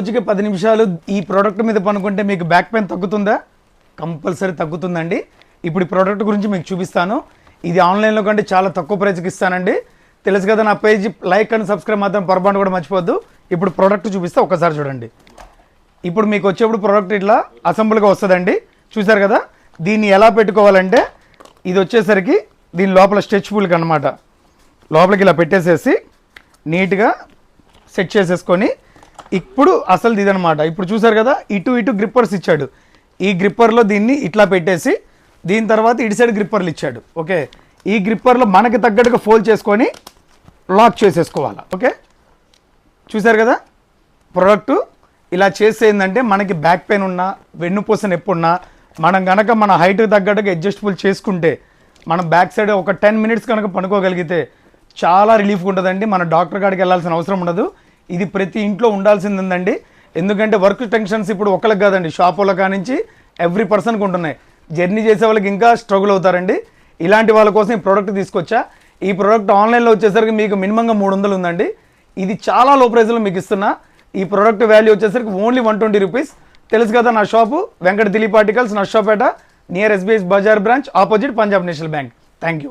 రోజుకి 10 నిమిషాలు ఈ ప్రోడక్ట్ మీద పనుకుంటే మీకు బ్యాక్ పెయిన్ తగ్గుతుందా? కంపల్సరీ తగ్గుతుందండి. ఇప్పుడు ఈ ప్రోడక్ట్ గురించి మీకు చూపిస్తాను. ఇది ఆన్లైన్లో కంటే చాలా తక్కువ ప్రైస్కి ఇస్తానండి. తెలుసు కదా, నా పేజ్ లైక్ అండ్ సబ్స్క్రైబ్ మాత్రం పొరపాటు కూడా మర్చిపోద్దు. ఇప్పుడు ప్రోడక్ట్ చూపిస్తే ఒకసారి చూడండి. ఇప్పుడు మీకు వచ్చేప్పుడు ప్రోడక్ట్ ఇట్లా అసెంబుల్గా వస్తుందండి. చూసారు కదా, దీన్ని ఎలా పెట్టుకోవాలంటే ఇది వచ్చేసరికి దీని లోపల స్ట్రెచ్బుల్కి అనమాట. లోపలికి ఇలా పెట్టేసేసి నీట్గా సెట్ చేసేసుకొని ఇప్పుడు అసలు ఇదనమాట. ఇప్పుడు చూసారు కదా, ఇటు గ్రిప్పర్స్ ఇచ్చాడు. ఈ గ్రిప్పర్లో దీన్ని ఇట్లా పెట్టేసి దీని తర్వాత ఇటు సైడ్ గ్రిప్పర్లు ఇచ్చాడు. ఓకే, ఈ గ్రిప్పర్లో మనకి తగ్గట్టుగా ఫోల్డ్ చేసుకొని లాక్ చేసేసుకోవాలి. ఓకే, చూసారు కదా, ప్రోడక్టు ఇలా చేస్తే ఏంటంటే మనకి బ్యాక్ పెయిన్ ఉన్నా వెన్నుపూస నొప్పి ఉన్నా మనం కనుక మన హైట్కి తగ్గట్టుగా అడ్జస్టబుల్ చేసుకుంటే మనం బ్యాక్ సైడ్ ఒక 10 మినిట్స్ కనుక పనుకోగలిగితే చాలా రిలీఫ్గా ఉంటుందండి. మన డాక్టర్ కాడికి వెళ్ళాల్సిన అవసరం ఉండదు. ఇది ప్రతి ఇంట్లో ఉండాల్సింది ఉందండి. ఎందుకంటే వర్క్ టెన్షన్స్ ఇప్పుడు ఒకరికి కాదండి, షాపుల కానించి ఎవ్రీ పర్సన్కి ఉంటున్నాయి. జర్నీ చేసే వాళ్ళకి ఇంకా స్ట్రగుల్ అవుతారండి. ఇలాంటి వాళ్ళ కోసం ఈ ప్రోడక్ట్ తీసుకొచ్చా. ఈ ప్రోడక్ట్ ఆన్లైన్లో వచ్చేసరికి మీకు మినిమంగా 300 ఉందండి. ఇది చాలా లో ప్రైస్లో మీకు ఇస్తున్నా. ఈ ప్రోడక్ట్ వాల్యూ వచ్చేసరికి ఓన్లీ 120 రూపీస్. తెలుసు కదా, నా shop Venkata Dilip articles, Narsapet, near SBI bazaar branch, opposite Punjab National Bank. Thank you.